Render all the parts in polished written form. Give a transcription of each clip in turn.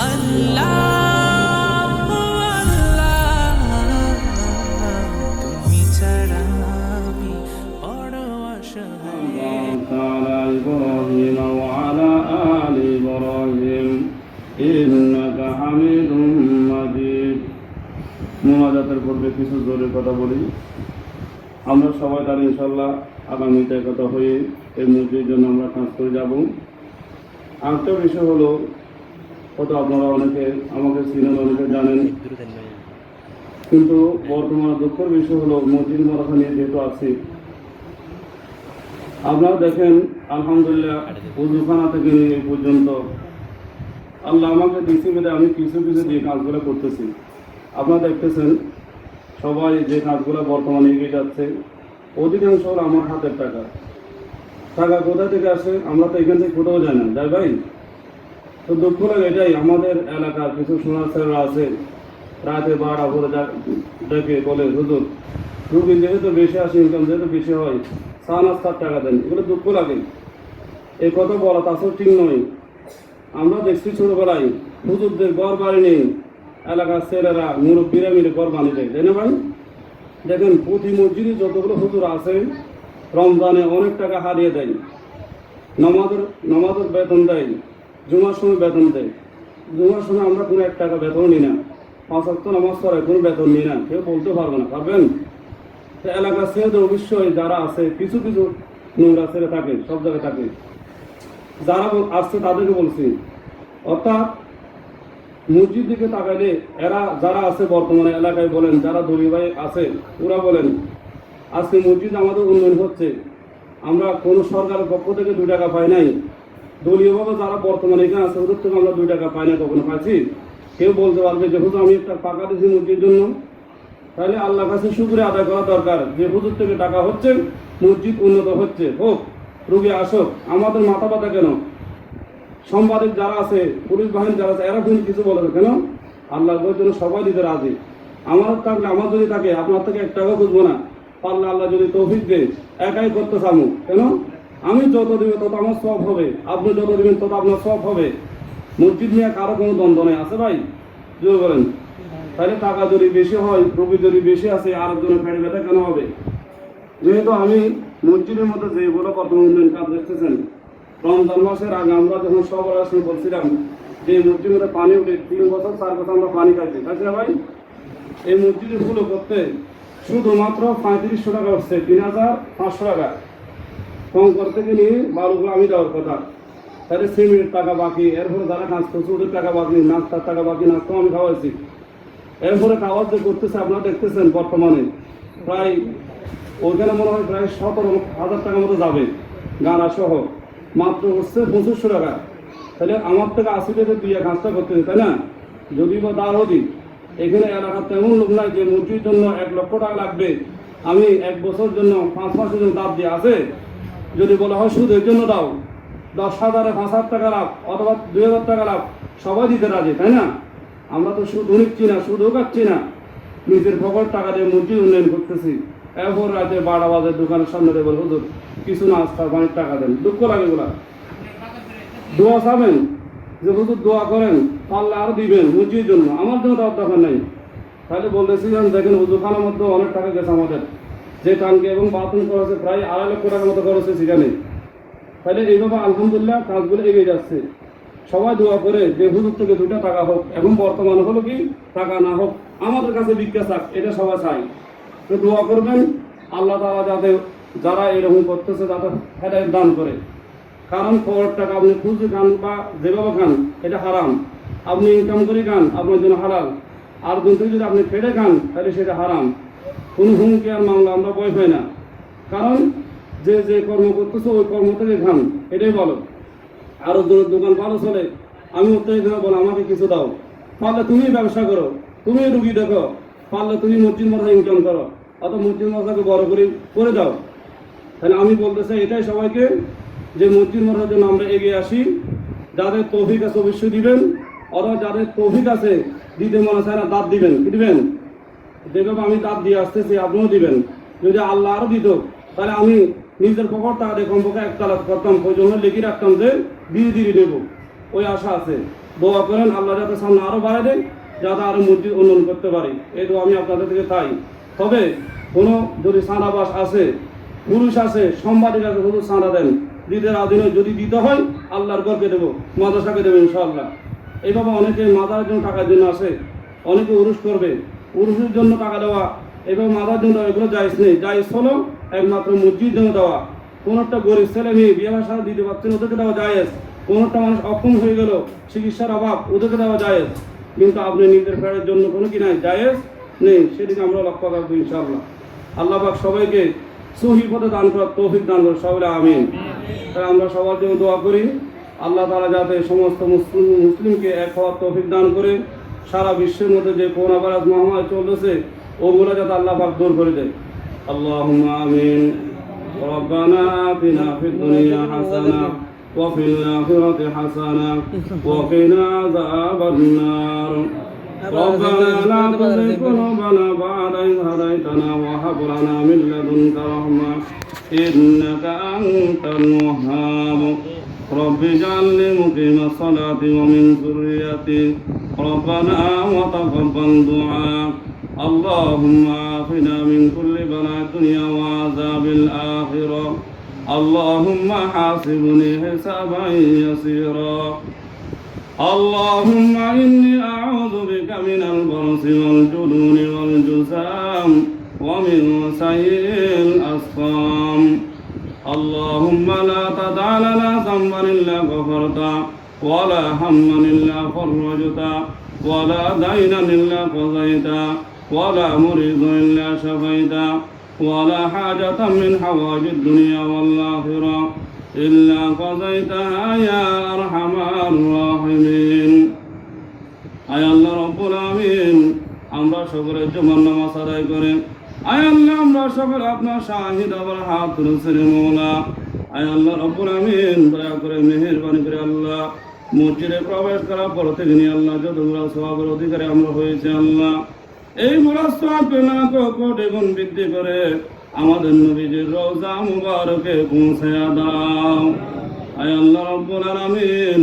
আল্লাহ আল্লাহ, তুমি ছাড়া আমি বড় অসহায়। على إبراهيم وعلى آل إبراهيم إنك حميد مجيد। মুনাজাতের পূর্বে কিছু জরুরি কথা বলি। আমরা সবাই তার ইনশাল্লাহ আগামীতে কথা হয়ে এই মসজিদের জন্য আমরা কাজ করে যাব। আরেকটা বিষয় হলো, হয়তো আপনারা অনেকে আমাকে চিনেন, অনেকে জানেন, কিন্তু বর্তমানে দুঃখের বিষয় হলো মসজিদ মাদ্রাসা নিয়ে যেহেতু আছি, আপনারা দেখেন আলহামদুলিল্লাহ উজুখানা থেকে নিয়ে এই পর্যন্ত আল্লাহ আমাকে দিচ্ছে বেদে আমি কিছু কিছু যে কাজগুলো করতেছি। আপনারা দেখতেছেন সবাই যে কাজগুলো বর্তমানে এগিয়ে যাচ্ছে, অধিকাংশ হলো আমার হাতের টাকা। টাকা কোথা থেকে আসে আমরা তো এখান থেকে কোথাও যাই না, যাই ভাই? তো দুঃখ লাগে এটাই, আমাদের এলাকার কিছু সোনার ছেলেরা আছে, রাতে 12টা করে ডেকে বলে হুজুর রুগী যেহেতু বেশি আসে, ইনকাম যেহেতু বেশি হয়, চা নাস্তার টাকা দেন। এগুলো দুঃখ লাগে, এই কথা বলা তাছাড়া ঠিক নয়। আমরা দেখছি ছোটবেলায় হুজুরদের ঘর বাড়ি নেই, এলাকার ছেলেরা মুরব্বীরা মিলে ঘর বানিয়ে দেয়, তাই না ভাই? দেখেন প্রতি মসজিদে যতগুলো হুজুর আছে রমজানে অনেক টাকা হারিয়ে দেয়, নমাজের বেতন দেয়, জুমার সময় বেতন দেয়। জুমার সময় আমরা কোনো 1 টাকা বেতন নিই না, 5 ওয়াক্ত নামাজ পড়ায় কোনো বেতন নিই না, কেউ বলতে পারবে না, পারবেন? এলাকার ছেলেদের অবশ্যই যারা আছে, কিছু কিছু নোংরা ছেলে থাকে, সব জায়গায় থাকে, যারা আসছে তাদেরকে বলছি। অর্থাৎ মসজিদ দিকে তাকাইলে এরা যারা আছে বর্তমানে এলাকায় বলেন, যারা দলীয় ভাই আছে ওরা বলেন আজকে মসজিদ আমাদের উন্নয়ন হচ্ছে, আমরা কোনো সরকারের পক্ষ থেকে 2 টাকা পাই নাই, দলীয়ভাবে যারা বর্তমানে এখানে আছে ওদের থেকে আমরা 2 টাকা পাই না, কখনো পাইছি? কেউ বলতে পারবে যে হুজুর আমি একটা টাকা দিয়েছি মসজিদের জন্য? তাহলে আল্লাহর কাছে শুকরিয়া আদায় করা দরকার যে হুজুর থেকে টাকা হচ্ছে, মসজিদ উন্নত হচ্ছে, হোক, রুগী আসুক। আমাদের মাথা ব্যথা কেন? সাংবাদিক যারা আছে, পুলিশ বাহিনী যারা আছে, এরা কিন্তু কিছু বলে না কেন? আল্লাহর জন্য সবাই দিতে রাজি। আমার থাকলে, আমার যদি থাকে, আপনার থেকে 1 টাকাও খুঁজবো না। পারলে আল্লাহ যদি তৌফিক দেয় একাই করতে চামু, কেন? আমি যত দিব তত আমার সব হবে, আপনি যত দিবেন তত আপনার সব হবে। মসজিদ নিয়ে কারো কোনো দ্বন্দ্ব নেই, আছে ভাই? যদি বলেন তাহলে টাকা যদি বেশি হয়, রোগী যদি বেশি আছে, আরেকজনের পেটে ব্যথা কেন হবে? যেহেতু আমি মসজিদের মধ্যে যেগুলো বর্তমান উন্নয়ন কাজ দেখতেছেন, রমজান মাসের আগে আমরা যখন সবার আসলে বলছিলাম যে মসজিদের মধ্যে পানি উঠে 3 বছর 4 বছর আমরা পানি খাইছি, তাই না ভাই? এই মসজিদের ফুলো করতে শুধুমাত্র 3500 টাকা হচ্ছে, 3500 টাকা কম করতে গেলে বালুগুলো আমি দেওয়ার কথা। তাহলে সিমেন্টের টাকা বাকি, এরপরে যারা কাজ করছে ওদের টাকা বাকি, নাস্তার টাকা বাকি, নাস্তাও আমি খাওয়াইছি। এরপরে কাগজ যে করতেছে আপনারা দেখতেছেন বর্তমানে প্রায় ওইখানে মনে হয় প্রায় 17,000 টাকার মতো যাবে গানা সহ, মাত্র হচ্ছে 2500 টাকা। তাহলে আমার থেকে 80 টাকা দিয়ে কাজটা করতেছে, তাই না? যদি বা দাঁড় হদি এখানে এলাকার তেমন লোক নাই যে মসজিদের জন্য 1 লক্ষ টাকা লাগবে, আমি 1 বছর জন্য 5 মাসের জন্য দাব দিয়ে আছে। যদি বলা হয় সুদের জন্য দাও, 10,000-এ 5,000 টাকা লাভ অথবা 2,000 টাকা লাভ, সবাই দিতে রাজি, তাই না? আমরা তো সুদ নিচ্ছি না, সুদও কাটছি না, নিজের পকেট টাকা দিয়ে মসজিদ উন্নয়ন করতেছি। এরপর রাতে 12 বাজে দোকানের সামনে দিয়ে বলে হুজুর কিছু না আস্থার পানির টাকা দেন। দুঃখ লাগে এগুলা। দোয়া চাবেন যে হুজুর দোয়া করেন, পারলে আরো দিবেন মসজিদের জন্য, আমার জন্য তার দরকার নাই। তাহলে বলতেছিলেন দেখেন হুজুরখানার মধ্যে অনেক টাকা গেছে আমাদের, যে টানকে এবং বাথরুম খরচে প্রায় 2.5 লক্ষ টাকার মতো খরচ হয়েছে সেখানে। তাহলে এইভাবে আলহামদুলিল্লাহ কাজগুলো এগিয়ে যাচ্ছে। সবাই দোয়া করে যে হুজুর থেকে 2টা টাকা হোক, এখন বর্তমানে হলো কি টাকা না হোক আমাদের কাছে ভিক্ষা চাক, এটা সবাই চাই। তো দোয়া করবেন আল্লাহ তাআলা যাতে যারা এরকম করতেছে যাতে হেদায়েত দান করে। কারণ পরের টাকা আপনি খুঁজে খান বা যেভাবে খান এটা হারাম, আপনি ইনকাম করে খান আপনার জন্য হালাল, আর কিন্তু যদি আপনি খেটে খান তাহলে সেটা হারাম। কোনো হুমকি আর মামলা আমরা ভয় পাই না, কারণ যে যে কর্ম করতেছে ওই কর্ম থেকে খান, এটাই বলো। আরো দোকান ভালো চলে, আমি ওটাই বলো আমাকে কিছু দাও, পারলে তুমি ব্যবসা করো, তুমি রুগী দেখো, পারলে তুমি মসজিদ মাদ্রাসা ইনকাম করো, অথবা মসজিদ মাদ্রাসাকে বড় করে দাও। তাহলে আমি বলতে চাই এটাই সবাইকে যে মসজিদ মাদ্রাসার জন্য আমরা এগিয়ে আসি। যাদের তৌফিক আছে অবশ্যই দিবেন, অথবা যাদের তৌফিক আছে দিতে মনে চায় না দাঁত দিবেন, কি দিবেন? যেভাবে আমি দাঁত দিয়ে আসতেছি আপনিও দিবেন। যদি আল্লাহ আরও দিত তাহলে আমি নিজের পকেট টাকা দিয়ে কমপক্ষে 1 তালাক করতাম, ওই জন্য লিখে রাখতাম যে ধীরে ধীরে নেব, ওই আশা আছে। দোয়া করেন আল্লাহ যাতে সামনে আরো বাড়ায় দেয়, যাতে আরো মসজিদ উন্নয়ন করতে পারি। এই দোয়া আমি আপনাদের থেকে চাই। তবে কোনো যদি সানাবাস আছে, পুরুষ আছে, সম্বাদিক আছে, শুধু সানা দেন, দিতে রাজি নয়। যদি দিতে হয় আল্লাহর ঘরকে দেবো, মাদ্রাসাকে দেবো ইনশাআল্লাহ। এইভাবে অনেকে মাদার জন্য টাকার জন্য আসে, অনেকে উরুস করবে, উরুসের জন্য টাকা দেওয়া, এইভাবে মাদার জন্য এগুলো জায়েজ নেই। জায়েজ হলো একমাত্র মসজিদ জন্য দেওয়া। কোনো একটা গরিব ছেলে মেয়ে বিয়ে সাথে দিতে পারছেন, ওদেরকে দেওয়া জায়েজ। কোনো একটা মানুষ অক্ষম হয়ে গেল, চিকিৎসার অভাব, ওদেরকে দেওয়া জায়েজ। কিন্তু আপনি নিজের ফেরার জন্য কোনো কি নাই, জায়েজ নেই। সেদিকে আমরা লক্ষ্য রাখবো ইনশাআল্লাহ। আল্লাহ পাক সবাইকে সহি পথে দান করার তৌফিক দান করে সবাই আমিন। তাই আমরা সবার জন্য দোয়া করি আল্লাহ তাআলা যাতে সমস্ত মুসলিমকে এক হওয়ার তৌফিক দান করে, সারা বিশ্বের মধ্যে যে করোনা ভাইরাস মহামারী চলতেছে ওগুলো যাতে আল্লাহ পাক দূর করে দেয়। আল্লাহুম্মা আমিন। রব্বানা আতিনা ফিদ দুনিয়া হাসানা ওয়া ফিল আখিরাতি হাসানা ওয়া কিনা আযাবান নার। ربنا لا تزغ قلوبنا بعد إذ هديتنا وهب لنا من لدنك رحمة إنك أنت الوهاب. رب اجعلني مقيم الصلاة ومن ذريتي ربنا وتقبل دعاء. اللهم عافنا من كل بلاء الدنيا وعذاب الآخرة. اللهم حاسبني حسابا يسيرا. اللهم إني أعوذ بك من البرص والجنون والجذام ومن سيء الأسقام. اللهم لا تدع لنا ذنبا إلا غفرته ولا هما إلا فرجته ولا دينا إلا قضيته ولا مريضا إلا شفيته ولا حاجة من حوائج الدنيا والآخرة إلا قضيتها يا أرحم الراحمين. আয় আল্লাহ রব্বুল আমিন, আমরা সকলে জুমার নামাজ আদায় করে, আয় আল্লাহ আমরা সকলে আপনার শাহিদ আবার হাত তুলেছি রে মওলা। আয় আল্লাহ রব্বুল আমিন, দয়া করে মেহেরবানি করে আল্লাহ মসজিদে প্রবেশ করার পর থেকে নিয়ে আল্লাহ যতগুলো সওয়াবের অধিকারী আমরা হয়েছে আল্লাহ, এই সওয়াবকে না কোটি গুণ বৃদ্ধি করে আমাদের নবীজির রওজা মুবারকে পৌঁছায়া দাও। আয় আল্লাহ রব্বুল আলামিন,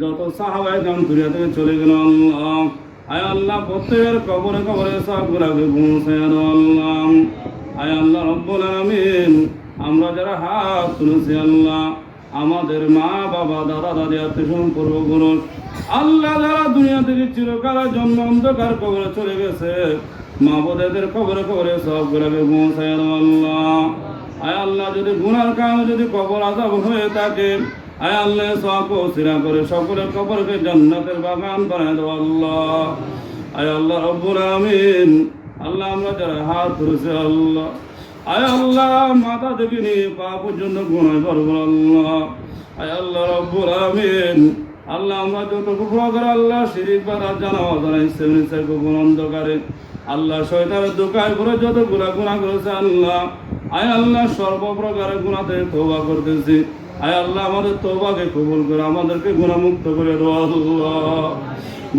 যত সাহাবায়ে কেরাম দুনিয়া থেকে চলে গেল আল্লাহ, আয় আল্লাহ প্রত্যেকের কবরে কবরে সবগুলোকে পৌঁছায়া দাও আল্লাহ। আয় আল্লাহ রব্বুল আলামিন, আমরা যারা হাত তুলেছি আল্লাহ, আমাদের মা বাবা দাদা দাদি আত্মীয় পূর্বপুরুষ আল্লাহ যারা দুনিয়া থেকে চিরকালের জন্য অন্ধকার কবরে চলে গেছে, মা বোনেদের কবরে কবরে সবগুলোকে পৌঁছায় দাও আল্লাহ। আয় আল্লাহ, যদি গুনার কারণে যদি কবর আযাব হয়ে থাকে, আয় আল্লাহ সওয়াব সিরা করে সকলের কবরকে জান্নাতের বাগান বানায় দাও আল্লাহ। আয় আল্লাহ রব্বুল আমিন, আল্লাহ আমরা যারা হাত ধরেছে আল্লাহ, আয় আল্লাহ মাথা থেকে নিয়ে পা পর্যন্ত গুনায় করবো আল্লাহ। আয় আল্লাহ রব্বুল আমিন, আল্লাহ আমরা যতটুকু করে আল্লাহ শিরিক বাদা জানা অজানা ইচ্ছে গোপন অন্ধকারে আল্লাহ শয়তানের দোকায় করে যতগুলা গুনাহ করেছে আল্লাহ, আয় আল্লাহ সর্বপ্রকারের গুনাতে তওবা করতেছি। আয় আল্লাহ আমাদের তওবাকে কবুল করে আমাদেরকে গুনাহমুক্ত করে দাও আল্লাহ।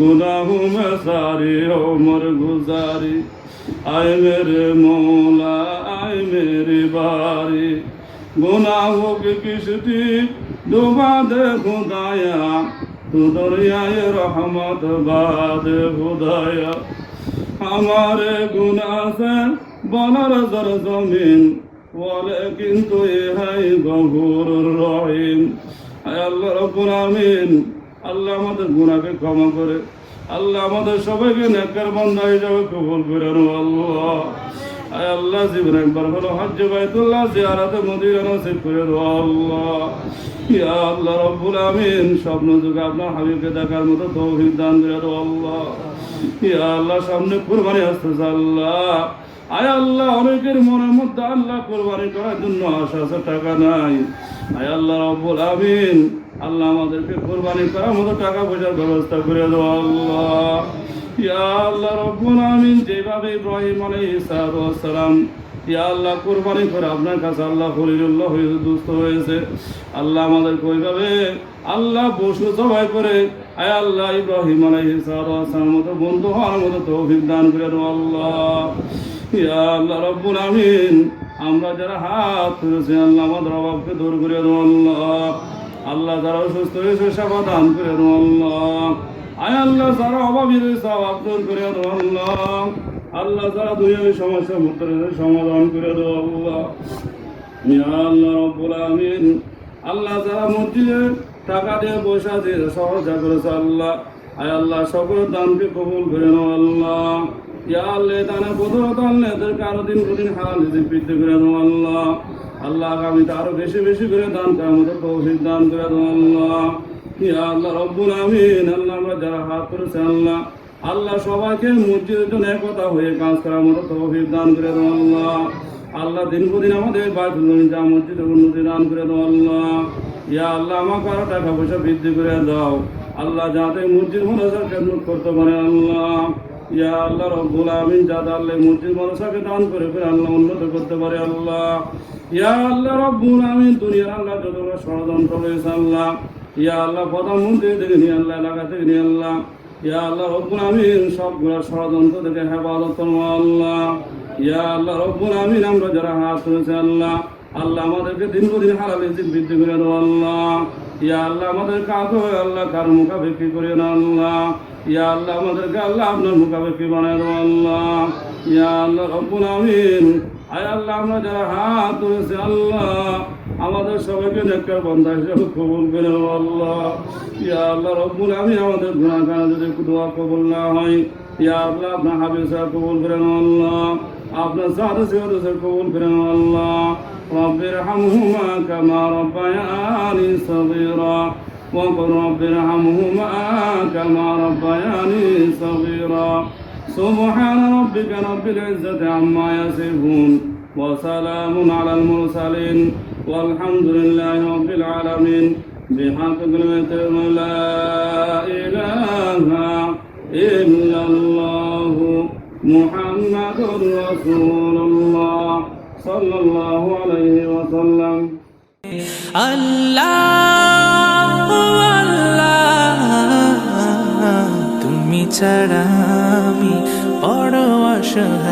গুনাহু মে সারি ওমর গুজারি, আয় মেরে মৌলা আয় মেরি বারি, গুনাহোं की किश्ती डुबा दे खुदाया, तू दरियाए रहमत बाद खुदाया। हमारे गुनाह से बनर जर जमीन, लेकिन तू है गफूर रहीम। आय अल्लाह रब्बुल आमीन, আল্লাহ আমাদের গুনাহকে ক্ষমা করে আল্লাহ আমাদের সবাইকে নেককার বান্দা হিসেবে কবুল করে নাও আল্লাহ। আয় আল্লাহ, জীবনে একবার হলো হজ্জ বাইতুল্লাহ জিয়ারতে মদিনা নসিব করে দাও আল্লাহ। ইয়া আল্লাহ রব্বুল আমিন, স্বপ্ন যুগে আপনার হাবিবকে দেখার মতো তৌফিক দান করে দাও আল্লাহ। ইয়া আল্লাহ, সামনে কুরবানি আসতেছে আল্লাহ, আয় আল্লাহ অনেকের মনের মধ্যে আল্লাহ কুরবানি করার জন্য আশা আছে, টাকা নাই। আয় আল্লাহ রব্বুল আমিন, আল্লাহ আমাদেরকে কুরবানি করার মতো টাকা পয়সার ব্যবস্থা করে দাও আল্লাহ। ইয়া আল্লাহ রব্বুল আমিন, যেভাবে ইব্রাহিম আলাইহিস সালাম ইয়া আল্লাহ কুরবানি করে আপনার কাছে আল্লাহ খলিলুল্লাহ হয়ে দুস্থ হয়েছে, আল্লাহ আমাদেরকে ওইভাবে আল্লাহ পশু জবাই করে আয় আল্লাহ ইব্রাহিম আলাইহিস সালাম মতো বন্ধু হওয়ার মতো তৌফিক দান করে দাও আল্লাহ। ইয়া আল্লাহ রব্বুল আমিন, আমরা যারা হাত তুলেছি আল্লাহ আমাদের অভাবকে দূর করে দাও আল্লাহ। আল্লাহ যারা অসুস্থ হয়েছে সেবা দান করে দাও আল্লাহ। আয় আল্লাহ যারা অভাবী রয়েছে অভাব দূর করে দাও আল্লাহ। আল্লাহ যারা দুনিয়ার সমস্যা মুক্ত রয়েছে সমাধান করে দাও আল্লাহ। ইয়া আল্লাহ রাব্বুল আমিন। আল্লাহ যারা মসজিদে টাকা দিয়ে পয়সা দিয়ে সহযোগিতা করেছে আল্লাহ, আয় আল্লাহ সকলের দানকে কবুল করে নাও আল্লাহ। ইয়া আল্লাহ দানা বদলত আল্লাহ এদেরকে আরো দিন প্রতিদিন হালাল রিজিক বৃদ্ধি করে দাও আল্লাহ। আল্লাহ আগামীতে আরো বেশি বেশি করে দান করার মতো তৌফিক দান করে দাও আল্লাহ। ইয়া আল্লাহ রাব্বুল আমিন। আল্লাহ আমরা যারা হাত করেছে আল্লাহ, আল্লাহ সবাইকে মসজিদের জন্য একতা হয়ে কাজ করার মতো তৌফিক দান করে দাও আল্লাহ। আল্লাহ দিন প্রতিদিন আমাদের বাইতুল যা মসজিদের উন্নতি দান করে দাও আল্লাহ। ইয়া আল্লাহ আমাকে আরো টাকা পয়সা বৃদ্ধি করে দাও আল্লাহ, যাতে মসজিদ মাদ্রাসার খেদমত করতে পারে আল্লাহ। ইয়া আল্লাহ রাব্বুল আমিন। যাতে আল্লাহ মসজিদ মাদ্রাসাকে দান করে আল্লাহ উন্নত করতে পারে আল্লাহ। ইয়া আল্লাহ রাব্বুল আমিন। দুনিয়ার আল্লাহ যতগুলো ষড়যন্ত্র রয়েছে আল্লাহ, ইয়া আল্লাহ প্রধানমন্ত্রী থেকে নিয়ে আল্লাহ এলাকা থেকে নিয়ে আল্লাহ, ইয়া আল্লাহ রাব্বুল আমিন সবগুলো ষড়যন্ত্র থেকে হেফাজত করো আল্লাহ। ইয়া আল্লাহ রাব্বুল আমিন। আমরা যারা হাত তুলেছে আল্লাহ, আল্লাহ আমাদেরকে দিন প্রতিদিন হালাল রিজিক বৃদ্ধি করে দাও আল্লাহ। ইয়া আল্লাহ আমাদের কাউকে আল্লাহ কার মুখাপেক্ষি করে না আল্লাহ। ইয়া আল্লাহ আমাদেরকে আল্লাহ আপনার মুখাপেক্ষি বানায় দাও আল্লাহ। ইয়া আল্লাহ রাব্বুল আমিন। আয় আল্লাহ আমরা যারা হাত তুলেছে আল্লাহ, আমাদের সবাইকে নেককার বান্দা হিসেবে কবুল করে নাও আল্লাহ। ইয়া আল্লাহ রাব্বুল আমিন। আমাদের গুনাহগার যদি দোয়া কবুল না হয়, ইয়া আল্লাহ আপনার হাবিব সাহেব কবুল করে নাও আল্লাহ। আপনার সাথে সাথে কবুল করে নাও আল্লাহ। رب ارحمهما كما ربياني صغيرا وقل رب ارحمهما كما ربياني صغيرا سبحان ربك رب العزة عما يصفون وسلام على المرسلين والحمد لله رب العالمين بحق كلمة لا إله إلا الله محمد رسول الله صلى الله عليه وسلم আল্লাহ আল্লাহ তুমি ছাড়া আমি বড় অসহায়।